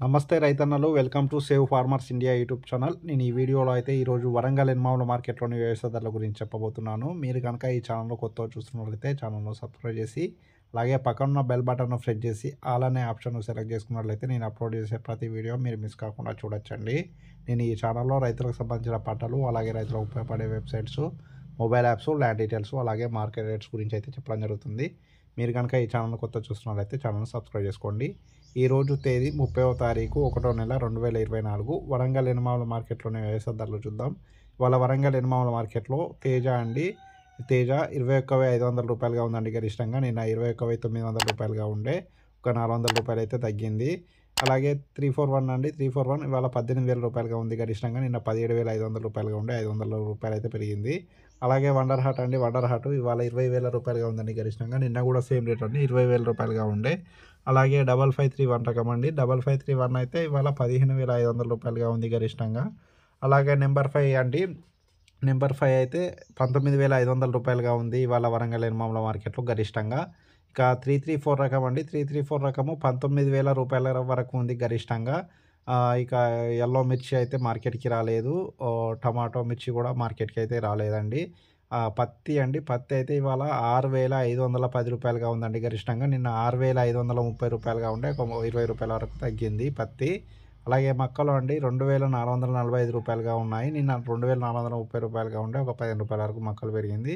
నమస్తే రైతన్నలు, welcome to save farmers India YouTube channel. నేను ఈ వీడియోలో అయితే ఈరోజు వరంగల్ ఎనమాముల మార్కెట్లోని వ్యవసాయ ధరల గురించి చెప్పబోతున్నాను. మీరు కనుక ఈ ఛానల్లో కొత్తగా చూస్తున్నట్లయితే ఛానల్ను సబ్స్క్రైబ్ చేసి, అలాగే పక్కన బెల్ బటన్ను ప్రెస్ చేసి ఆల్ అనే ఆప్షన్ సెలెక్ట్ చేసుకున్నట్లయితే నేను అప్లోడ్ చేసే ప్రతి వీడియో మీరు మిస్ కాకుండా చూడొచ్చండి. నేను ఈ ఛానల్లో రైతులకు సంబంధించిన పాటలు, అలాగే రైతులకు ఉపయోగపడే websites, mobile apps, land details, అలాగే మార్కెట్ రేట్స్ గురించి అయితే చెప్పడం జరుగుతుంది. మీరు కనుక ఈ ఛానల్ కొత్తగా చూస్తున్నట్లయితే ఛానల్ని సబ్స్క్రైబ్ చేసుకోండి. ఈరోజు తేదీ 30వ తారీఖు 1వ నెల 2024 వరంగల్ ఎనమాముల మార్కెట్లోని వ్యవసాయ ధరలు చూద్దాం. ఇవాళ వరంగల్ ఎనమాముల మార్కెట్లో తేజ అండి, తేజ 21,500 రూపాయలుగా ఉందండి గరిష్టంగా. నిన్న 21,900 రూపాయలుగా ఉండే, ఒక 400 రూపాయలు అయితే తగ్గింది. అలాగే 341 అండి, 341 ఇవాళ 18,000 రూపాయలుగా ఉంది గరిష్టంగా. నిన్న 17,500 రూపాయలుగా ఉండే, 500 రూపాయలు అయితే పెరిగింది. అలాగే వండర్ హార్ట్ అండి, వండర్ హార్ట్ ఇవాళ 20,000 రూపాయలుగా ఉందండి గరిష్టంగా. నిన్న కూడా సేమ్ రేట్ అండి, 20,000 రూపాయలుగా ఉండే. అలాగే 5531 రకం అండి, 5531 అయితే ఇవాళ 15,500 రూపాయలుగా ఉంది గరిష్టంగా. అలాగే నెంబర్ 5 అండి, నెంబర్ 5 అయితే 19,500 రూపాయలుగా ఉంది ఇవాళ వరంగల్ ఎనమాముల మార్కెట్లో గరిష్టంగా. ఇక 334 రకం అండి, 334 రకము 19,000 రూపాయల వరకు ఉంది గరిష్టంగా. ఇక యెల్లో మిర్చి అయితే మార్కెట్‌కి రాలేదు. టమాటో మిర్చి కూడా మార్కెట్‌కి అయితే రాలేదండి. పత్తి అండి, పత్తి అయితే ఇవాళ 6,510 రూపాయలుగా ఉందండి గరిష్టంగా. నిన్న 6,530 రూపాయలుగా ఉండే, ఒక 20 రూపాయల వరకు తగ్గింది పత్తి. అలాగే మక్కలు అండి 2,445 రూపాయలుగా ఉన్నాయి. నిన్న 2,430 రూపాయలుగా ఉండే, ఒక 15 రూపాయల వరకు మక్కలు పెరిగింది.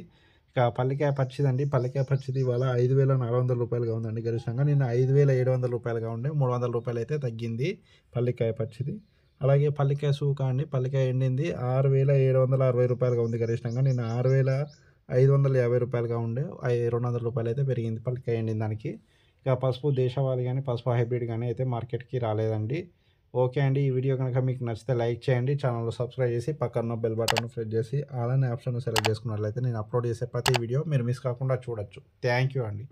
ఇక పల్లికాయ పచ్చిదండి, పల్లికాయ పచ్చిది ఇవాళ 5,400 రూపాయలుగా ఉందండి గరిష్టంగా. నిన్న 5,700 రూపాయలుగా ఉండే, 300 రూపాయలు అయితే తగ్గింది పల్లికాయ పచ్చిది. అలాగే పల్లికాయ సూక అండి, పల్లికాయ ఎండింది 6,760 రూపాయలుగా ఉంది గరిష్టంగా. నిన్న 6,550 రూపాయలుగా ఉండే, 200 రూపాయలు అయితే పెరిగింది పల్లికాయ ఎండిన దానికి. ఇక పసుపు దేశవాళీ కానీ, పసుపు హైబ్రిడ్ కానీ అయితే మార్కెట్‌కి రాలేదండి. ఓకే అండి, ఈ వీడియో కనుక మీకు నచ్చితే లైక్ చేయండి, ఛానల్‌లో సబ్స్క్రైబ్ చేసి పక్కన బెల్ బటన్ను ప్రెస్ చేసి ఆల్ అనే ఆప్షన్ సెలెక్ట్ చేసుకున్నట్లయితే నేను అప్లోడ్ చేసే ప్రతి వీడియో మీరు మిస్ కాకుండా చూడొచ్చు. థ్యాంక్ యూ అండి.